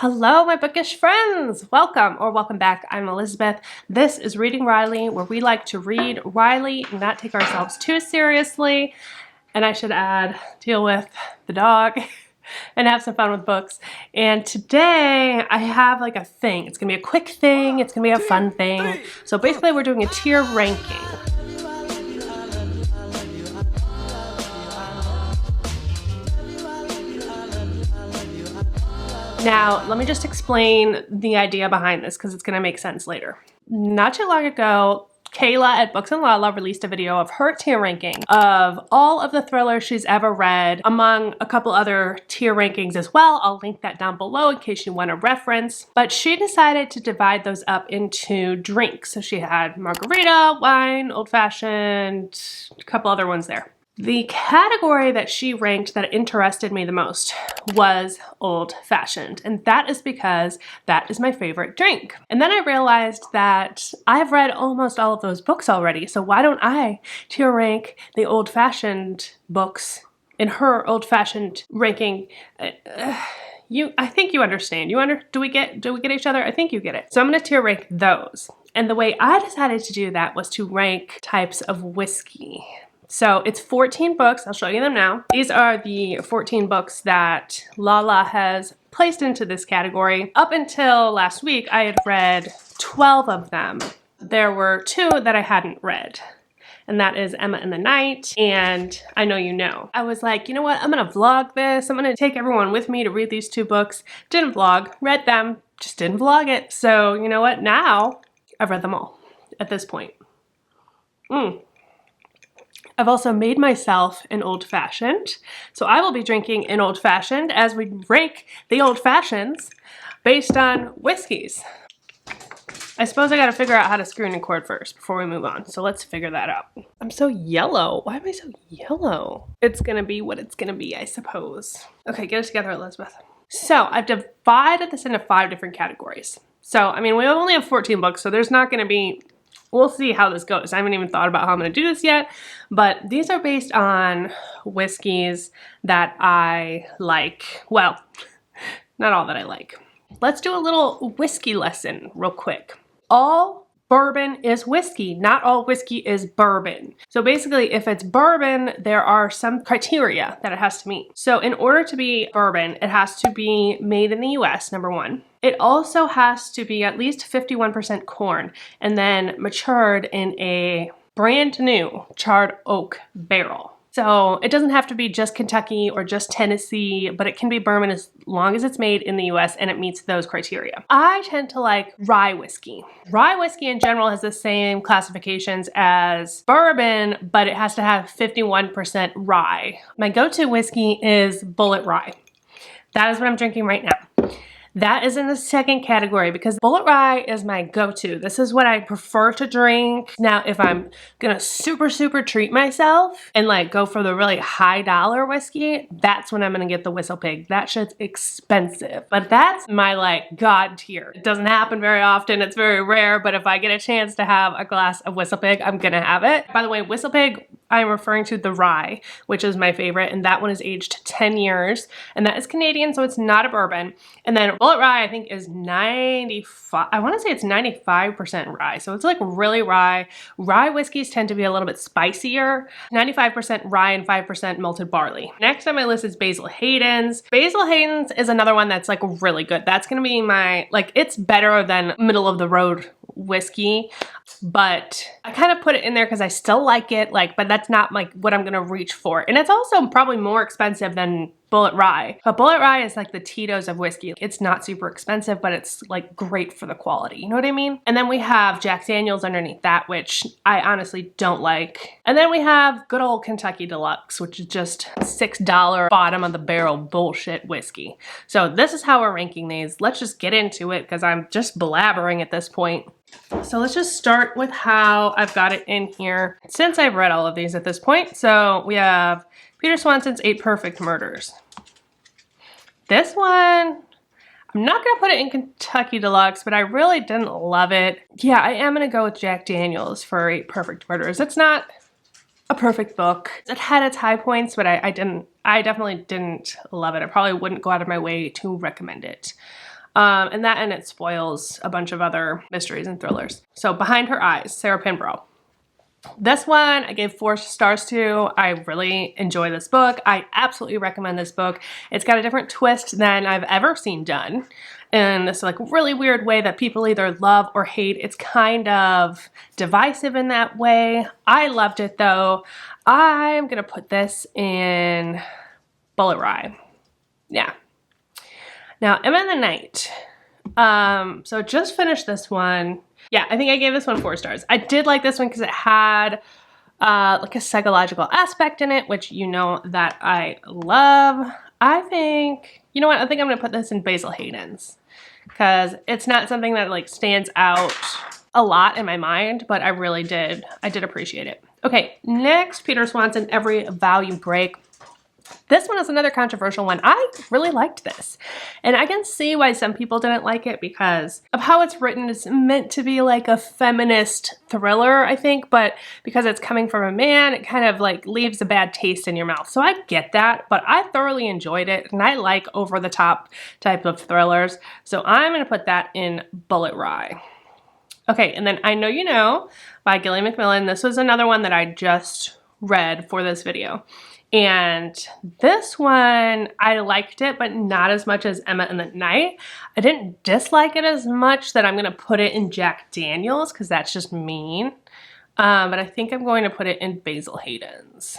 Hello, my bookish friends! Welcome or welcome back. I'm Elizabeth. This is Reading Riley, where we like to read Riley and not take ourselves too seriously. And I should add, deal with the dog and have some fun with books. And today I have like a thing. It's gonna be a quick thing. It's gonna be a fun thing. So basically we're doing a tier ranking. Now, let me just explain the idea behind this because it's going to make sense later. Not too long ago, Kayla at Books and Lala released a video of her tier ranking of all of the thrillers she's ever read, among a couple other tier rankings as well. I'll link that down below in case you want a reference. But she decided to divide those up into drinks. So she had margarita, wine, old-fashioned, a couple other ones there. The category that she ranked that interested me the most was old-fashioned, and that is because that is my favorite drink. And then I realized that I've read almost all of those books already, so why don't I tier rank the old-fashioned books in her old-fashioned ranking? I think you understand. Do we get each other? I think you get it. So I'm going to tier rank those. And the way I decided to do that was to rank types of whiskey. So it's 14 books. I'll show you them now. These are the 14 books that Lala has placed into this category. Up until last week, I had read 12 of them. There were 2 that I hadn't read, and that is Emma and the Night and I Know You Know. I was like, you know what? I'm gonna vlog this. I'm gonna take everyone with me to read these 2 books. Didn't vlog, read them, just didn't vlog it. So you know what? Now I've read them all at this point. I've also made myself an old-fashioned, so I will be drinking an old-fashioned as we rank the old-fashions based on whiskeys. I suppose I gotta figure out how to screw in a cord first before we move on, so let's figure that out. I'm so yellow. Why am I so yellow? It's gonna be what it's gonna be, I suppose. Okay, get it together, Elizabeth. So I've divided this into 5 different categories. So, I mean, we only have 14 books, so there's not gonna be... We'll see how this goes. I haven't even thought about how I'm going to do this yet, but these are based on whiskeys that I like. Well, not all that I like. Let's do a little whiskey lesson real quick. All bourbon is whiskey. Not all whiskey is bourbon. So basically, if it's bourbon, there are some criteria that it has to meet. So in order to be bourbon, it has to be made in the US, number 1. It also has to be at least 51% corn and then matured in a brand new charred oak barrel. So it doesn't have to be just Kentucky or just Tennessee, but it can be bourbon as long as it's made in the US and it meets those criteria. I tend to like rye whiskey. Rye whiskey in general has the same classifications as bourbon, but it has to have 51% rye. My go-to whiskey is Bullet Rye. That is what I'm drinking right now. That is in the second category because Bullet Rye is my go-to. This is what I prefer to drink. Now, if I'm gonna super treat myself and like go for the really high dollar whiskey, that's when I'm gonna get the Whistle Pig. That shit's expensive, but that's my like God tier. It doesn't happen very often. It's very rare, but if I get a chance to have a glass of Whistle Pig, I'm gonna have it. By the way, Whistle Pig, I'm referring to the rye, which is my favorite, and that one is aged 10 years, and that is Canadian, so it's not a bourbon. And then Bullet Rye, I think, is 95, I want to say it's 95% rye, so it's like really rye. Rye whiskeys tend to be a little bit spicier. 95% rye and 5% malted barley. Next on my list is Basil Hayden's. Basil Hayden's is another one that's like really good. That's gonna be my, like, it's better than middle of the road whiskey, but I kind of put it in there because I still like it, like, but that's not like what I'm gonna reach for. And it's also probably more expensive than Bullet Rye. But Bullet Rye is like the Tito's of whiskey. It's not super expensive, but it's like great for the quality. You know what I mean? And then we have Jack Daniel's underneath that, which I honestly don't like. And then we have good old Kentucky Deluxe, which is just $6 bottom of the barrel bullshit whiskey. So this is how we're ranking these. Let's just get into it because I'm just blabbering at this point. So let's just start with how I've got it in here since I've read all of these at this point. So we have Peter Swanson's 8 Perfect Murders. This one, I'm not gonna put it in Kentucky Deluxe, but I really didn't love it. Yeah, I am gonna go with Jack Daniel's for 8 Perfect Murders. It's not a perfect book. It had its high points, but I definitely didn't love it. I probably wouldn't go out of my way to recommend it. And that and it spoils a bunch of other mysteries and thrillers. So Behind Her Eyes, Sarah Pinborough. This one I gave 4 stars to. I really enjoy this book. I absolutely recommend this book. It's got a different twist than I've ever seen done in this like really weird way that people either love or hate. It's kind of divisive in that way. I loved it though. I'm gonna put this in Bullet Rye. Yeah. Now, Emma in the Night. So just finished this one. Yeah, I think I gave this one 4 stars. I did like this one because it had like a psychological aspect in it, which you know that I love. I think, you know what? I think I'm gonna put this in Basil Hayden's because it's not something that like stands out a lot in my mind, but I really did. I did appreciate it. Okay, next, Peter Swanson, Every Vow You Break. This one is another controversial one. I really liked this. And I can see why some people didn't like it because of how it's written. It's meant to be like a feminist thriller, I think, but because it's coming from a man, it kind of like leaves a bad taste in your mouth. So I get that, but I thoroughly enjoyed it and I like over-the-top type of thrillers. So I'm gonna put that in Bullet Rye. Okay, and then I Know You Know by Gillian Macmillan. This was another one that I just read for this video. And this one, I liked it, but not as much as Emma in the Night. I didn't dislike it as much that I'm going to put it in Jack Daniels because that's just mean. But I think I'm going to put it in Basil Hayden's.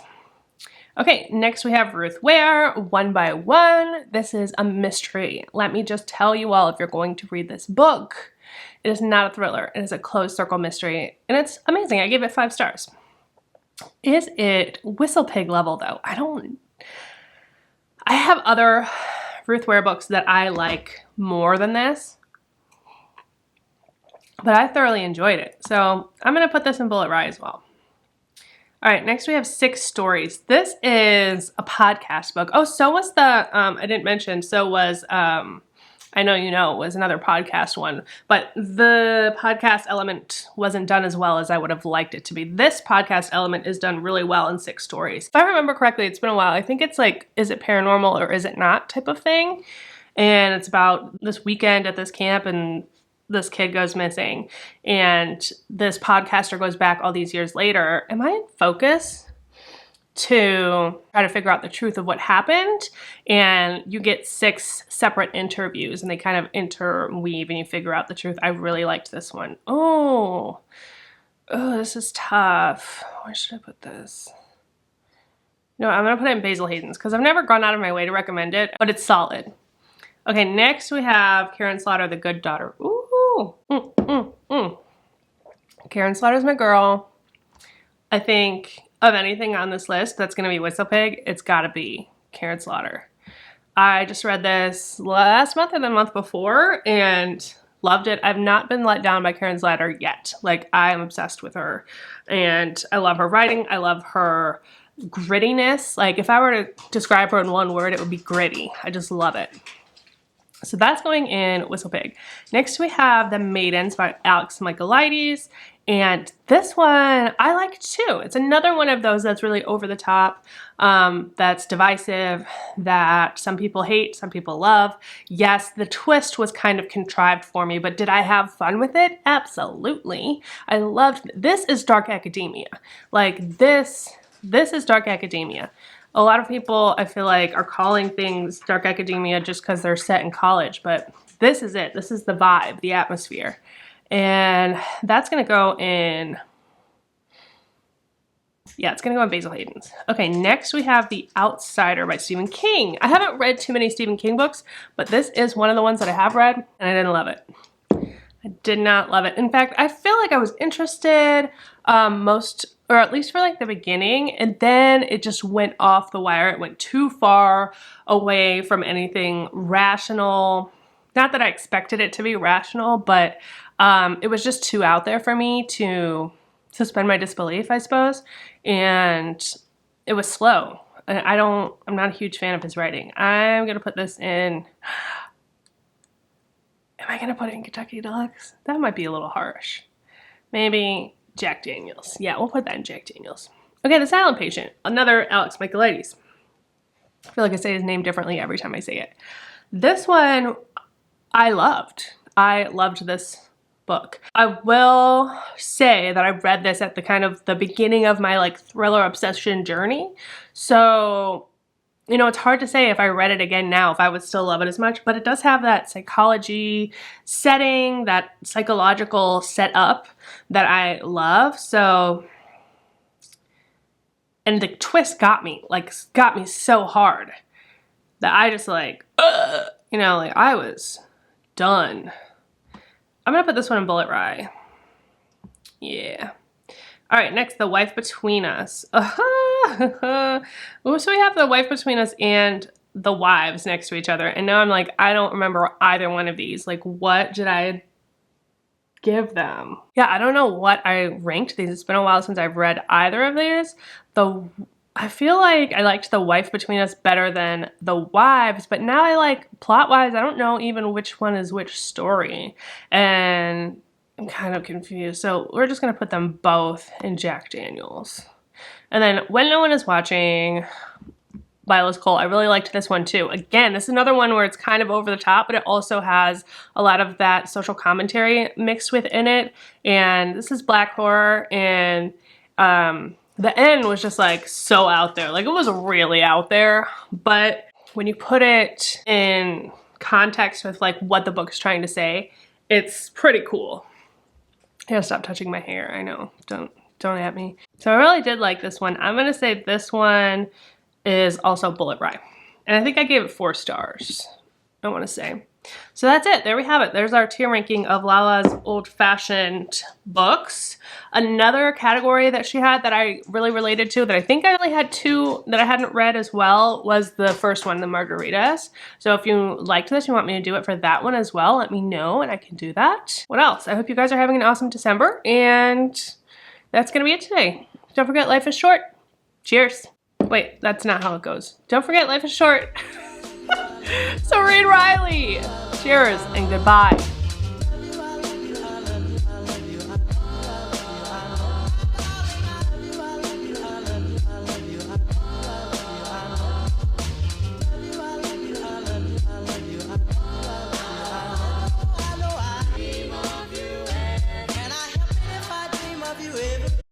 Okay, next we have Ruth Ware, One by One. This is a mystery. Let me just tell you all, if you're going to read this book, it is not a thriller. It is a closed circle mystery, and it's amazing. I gave it 5 stars. Is it Whistlepig level though? I have other Ruth Ware books that I like more than this, but I thoroughly enjoyed it. So I'm gonna put this in Bullet Rye as well. All right, next we have 6 Stories. This is a podcast book. Oh, so was the, I didn't mention, so was I Know You Know was another podcast one, but the podcast element wasn't done as well as I would have liked it to be. This podcast element is done really well in 6 Stories. If I remember correctly, it's been a while. I think it's like, is it paranormal or is it not type of thing? And it's about this weekend at this camp and this kid goes missing and this podcaster goes back all these years later. Am I in focus? To try to figure out the truth of what happened, and you get 6 separate interviews and they kind of interweave and you figure out the truth. I really liked this one. Oh, this is tough. Where should I put this? No, I'm gonna put it in Basil Hayden's because I've never gone out of my way to recommend it, but it's solid. Okay, next we have Karen Slaughter, The Good Daughter. Ooh, Karen Slaughter's my girl. I think of anything on this list that's going to be Whistlepig, it's got to be Karen Slaughter. I just read this last month or the month before and loved it. I've not been let down by Karen Slaughter yet. Like, I am obsessed with her and I love her writing. I love her grittiness. Like, if I were to describe her in one word, it would be gritty. I just love it. So that's going in Whistlepig. Next we have The Maidens by Alex Michaelides. And this one I like too. It's another one of those that's really over the top, that's divisive, that some people hate, some people love. Yes, the twist was kind of contrived for me, but did I have fun with it? Absolutely. I loved it. This is dark academia. Like this is dark academia. A lot of people, I feel like, are calling things dark academia just because they're set in college, but this is it. This is the vibe, the atmosphere. And that's going to go in, yeah, it's going to go in Basil Hayden's. Okay, next we have The Outsider by Stephen King. I haven't read too many Stephen King books, but this is one of the ones that I have read, and I didn't love it. I did not love it. In fact, I feel like I was interested or at least for like the beginning, and then it just went off the wire. It went too far away from anything rational. Not that I expected it to be rational, but it was just too out there for me to suspend my disbelief, I suppose. And it was slow. And I'm not a huge fan of his writing. I'm going to put this in, am I going to put it in Kentucky Deluxe? That might be a little harsh. Maybe Jack Daniels. Yeah, we'll put that in Jack Daniels. Okay, The Silent Patient, another Alex Michaelides. I feel like I say his name differently every time I say it. This one, I loved. I loved this book. I will say that I read this at the kind of the beginning of my like thriller obsession journey. So, you know, it's hard to say if I read it again now if I would still love it as much, but it does have that psychology setting, that psychological setup that I love. So, and the twist got me so hard that I just like, you know, like I was done. I'm gonna put this one in Bullet Rye. Yeah. All right, next, The Wife Between Us. So we have The Wife Between Us and The Wives next to each other. And now I'm like, I don't remember either one of these. Like, what did I give them? Yeah, I don't know what I ranked these. It's been a while since I've read either of these. I feel like I liked The Wife Between Us better than The Wives, but now I like, plot-wise, I don't know even which one is which story. And I'm kind of confused. So we're just going to put them both in Jack Daniels. And then When No One Is Watching by Liz Cole. I really liked this one too. Again, this is another one where it's kind of over the top, but it also has a lot of that social commentary mixed within it. And this is black horror, and the end was just like so out there. Like it was really out there, but when you put it in context with like what the book is trying to say, it's pretty cool. I gotta stop touching my hair. I know, don't at me. So I really did like this one. I'm gonna say this one is also Bullet Rye. And I think I gave it 4 stars, I wanna say. So that's it, there we have it. There's our tier ranking of Lala's old-fashioned books. Another category that she had that I really related to, that I think I only had 2 that I hadn't read as well, was the first one, The Margaritas. So if you liked this, you want me to do it for that one as well, let me know and I can do that. What else? I hope you guys are having an awesome December, and that's gonna be it today. Don't forget, life is short. Cheers. Wait, that's not how it goes. Don't forget, life is short. So read Riley. Cheers and goodbye.